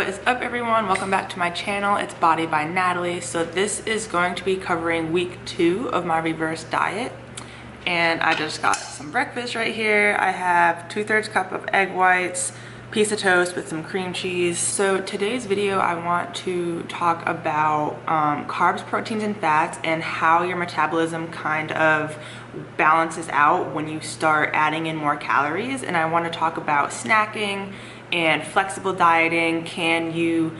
What is up, everyone? Welcome back to my channel. It's Body by Natalie. So this is going to be covering week 2 of my reverse diet. And I just got some breakfast right here. I have 2/3 cup of egg whites, piece of toast with some cream cheese. So today's video, I want to talk about carbs, proteins, and fats and how your metabolism kind of balances out when you start adding in more calories. And I want to talk about snacking and flexible dieting. Can you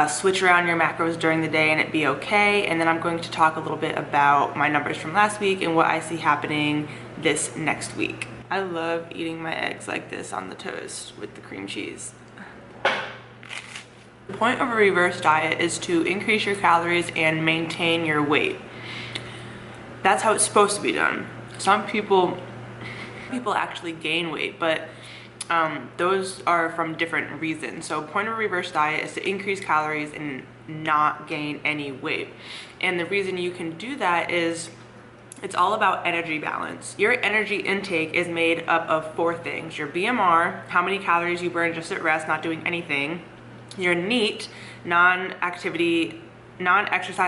switch around your macros during the day and it be okay? And then I'm going to talk a little bit about my numbers from last week and what I see happening this next week. I love eating my eggs like this on the toast with the cream cheese. The point of a reverse diet is to increase your calories and maintain your weight. That's how it's supposed to be done. Some people actually gain weight, but those are from different reasons. So point of a reverse diet is to increase calories and not gain any weight. And the reason you can do that is it's all about energy balance. Your energy intake is made up of 4 things: your BMR, how many calories you burn just at rest, not doing anything; your NEAT, non-exercise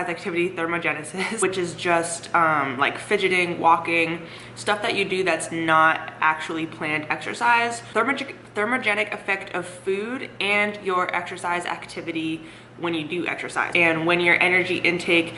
activity thermogenesis, which is just like fidgeting, walking, stuff that you do that's not actually planned exercise; thermogenic effect of food; and your exercise activity when you do exercise. And when your energy intake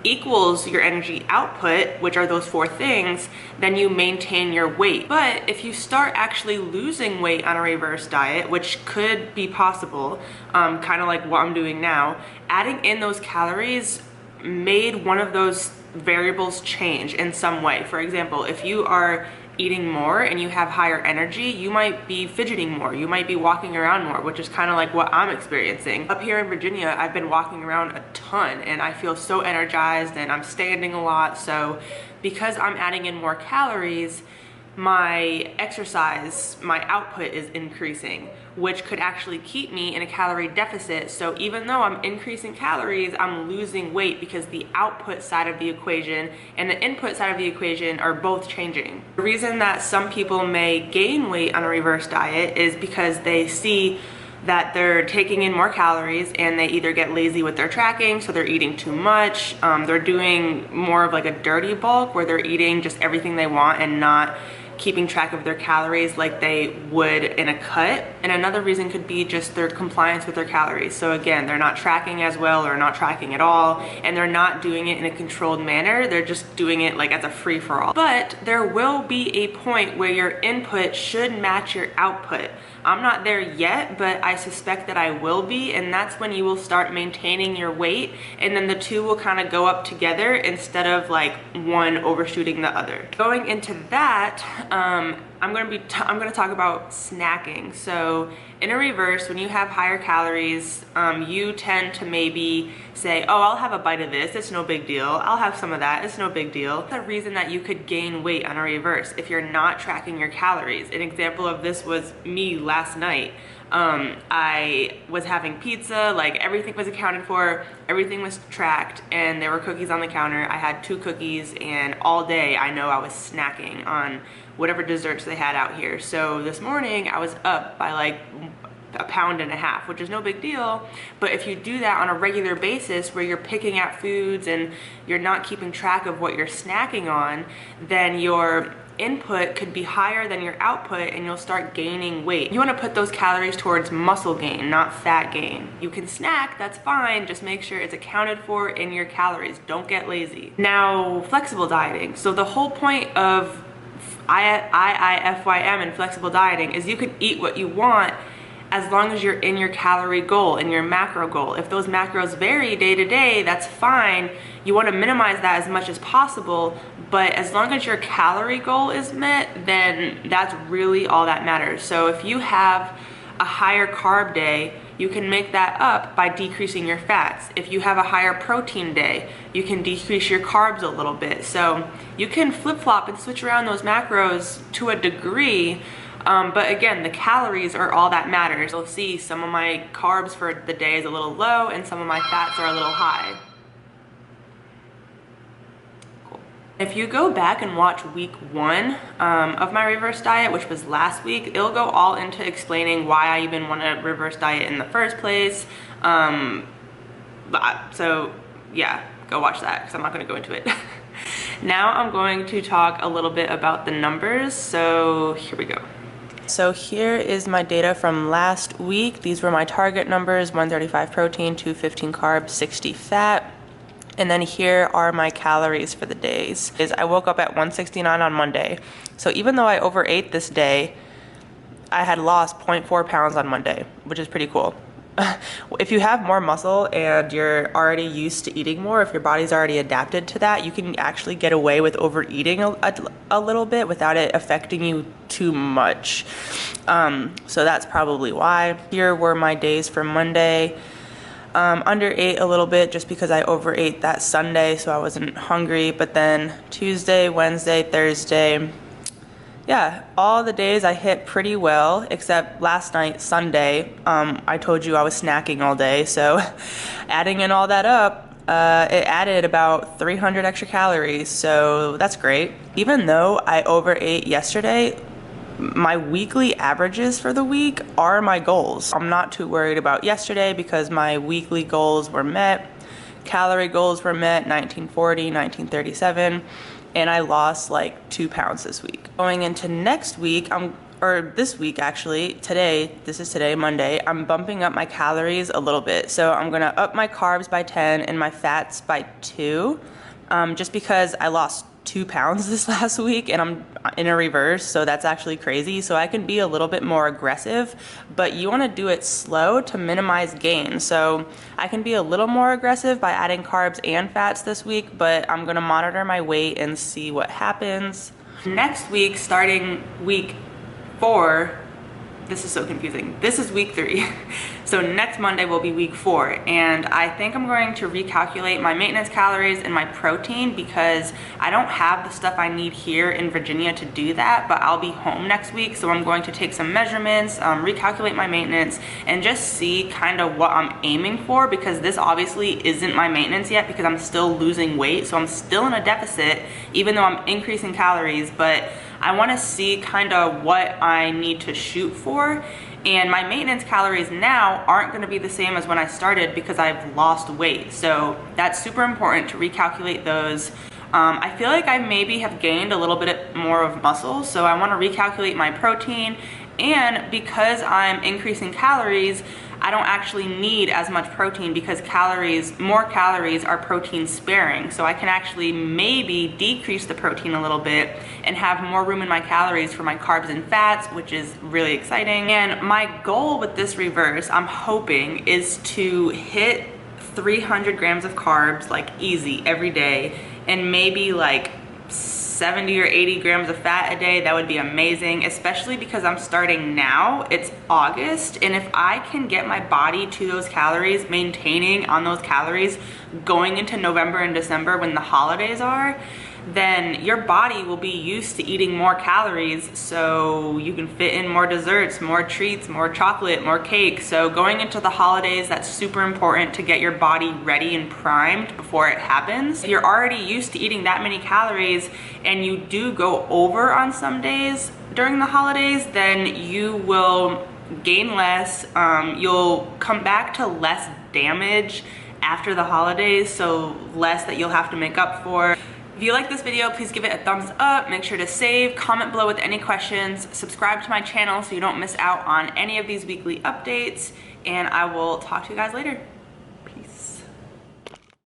equals your energy output, which are those 4 things, then you maintain your weight. But if you start actually losing weight on a reverse diet, which could be possible, kind of like what I'm doing now, adding in those calories made one of those variables change in some way. For example, if you are eating more and you have higher energy, you might be fidgeting more, you might be walking around more, which is kind of like what I'm experiencing. Up here in Virginia, I've been walking around a ton and I feel so energized and I'm standing a lot. So because I'm adding in more calories, my exercise, my output is increasing, which could actually keep me in a calorie deficit. So even though I'm increasing calories, I'm losing weight because the output side of the equation and the input side of the equation are both changing. The reason that some people may gain weight on a reverse diet is because they see that they're taking in more calories and they either get lazy with their tracking, so they're eating too much. They're doing more of like a dirty bulk where they're eating just everything they want and not keeping track of their calories like they would in a cut. And another reason could be just their compliance with their calories. So again, they're not tracking as well or not tracking at all, and they're not doing it in a controlled manner. They're just doing it like as a free-for-all. But there will be a point where your input should match your output. I'm not there yet, but I suspect that I will be, and that's when you will start maintaining your weight, and then the two will kind of go up together instead of like one overshooting the other. Going into that, I'm gonna talk about snacking. So in a reverse, when you have higher calories, you tend to maybe say, oh, I'll have a bite of this, it's no big deal. I'll have some of that, it's no big deal. The reason that you could gain weight on a reverse if you're not tracking your calories. An example of this was me last night. I was having pizza, like everything was accounted for, everything was tracked, and there were cookies on the counter. I had 2 cookies, and all day I know I was snacking on whatever desserts they had out here. So this morning I was up by like 1.5 pounds, which is no big deal. But if you do that on a regular basis where you're picking out foods and you're not keeping track of what you're snacking on, then your input could be higher than your output and you'll start gaining weight. You want to put those calories towards muscle gain, not fat gain. You can snack, that's fine, just make sure it's accounted for in your calories. Don't get lazy. Now, flexible dieting. So the whole point of IIFYM and flexible dieting is you can eat what you want as long as you're in your calorie goal and your macro goal. If those macros vary day to day, that's fine. You want to minimize that as much as possible, but as long as your calorie goal is met, then that's really all that matters. So if you have a higher carb day, you can make that up by decreasing your fats. If you have a higher protein day, you can decrease your carbs a little bit. So you can flip-flop and switch around those macros to a degree, but again, the calories are all that matters. You'll see some of my carbs for the day is a little low and some of my fats are a little high. If you go back and watch week 1 of my reverse diet, which was last week, it'll go all into explaining why I even want to reverse diet in the first place. So yeah, go watch that because I'm not going to go into it. Now I'm going to talk a little bit about the numbers. So here we go. So here is my data from last week. These were my target numbers: 135 protein, 215 carbs, 60 fat. And then here are my calories for the days. I woke up at 169 on Monday. So even though I overate this day, I had lost 0.4 pounds on Monday, which is pretty cool. If you have more muscle and you're already used to eating more, if your body's already adapted to that, you can actually get away with overeating a little bit without it affecting you too much. So that's probably why. Here were my days for Monday. Underate a little bit just because I overate that Sunday, so I wasn't hungry. But then Tuesday, Wednesday, Thursday, yeah, all the days I hit pretty well, except last night, Sunday. I told you I was snacking all day, so adding in all that up, it added about 300 extra calories, so that's great. Even though I overate yesterday, my weekly averages for the week are my goals. I'm not too worried about yesterday because my weekly goals were met. Calorie goals were met, 1940, 1937, and I lost like 2 pounds this week. Going into next week, or this week actually, this is today, Monday, I'm bumping up my calories a little bit. So I'm gonna up my carbs by 10 and my fats by 2, just because I lost 2 pounds this last week and I'm in a reverse, so that's actually crazy. So I can be a little bit more aggressive, but you want to do it slow to minimize gain. So I can be a little more aggressive by adding carbs and fats this week, but I'm going to monitor my weight and see what happens. Next week, starting week 4, this is so confusing. This is week 3. So next Monday will be week 4. And I think I'm going to recalculate my maintenance calories and my protein because I don't have the stuff I need here in Virginia to do that, but I'll be home next week. So I'm going to take some measurements, recalculate my maintenance, and just see kind of what I'm aiming for, because this obviously isn't my maintenance yet because I'm still losing weight. So I'm still in a deficit, even though I'm increasing calories, but I want to see kind of what I need to shoot for. And my maintenance calories now aren't going to be the same as when I started because I've lost weight. So that's super important to recalculate those. I feel like I maybe have gained a little bit more of muscle, so I want to recalculate my protein. And because I'm increasing calories, I don't actually need as much protein because more calories are protein sparing. So I can actually maybe decrease the protein a little bit and have more room in my calories for my carbs and fats, which is really exciting. And my goal with this reverse, I'm hoping, is to hit 300 grams of carbs like easy every day, and maybe like 70 or 80 grams of fat a day. That would be amazing, especially because I'm starting now. It's August, and if I can get my body to those calories, maintaining on those calories going into November and December when the holidays are, then your body will be used to eating more calories, so you can fit in more desserts, more treats, more chocolate, more cake. So going into the holidays, that's super important to get your body ready and primed before it happens. If you're already used to eating that many calories and you do go over on some days during the holidays, then you will gain less. You'll come back to less damage after the holidays, so less that you'll have to make up for. If you like this video, please give it a thumbs up. Make sure to save, comment below with any questions, subscribe to my channel so you don't miss out on any of these weekly updates, and I will talk to you guys later.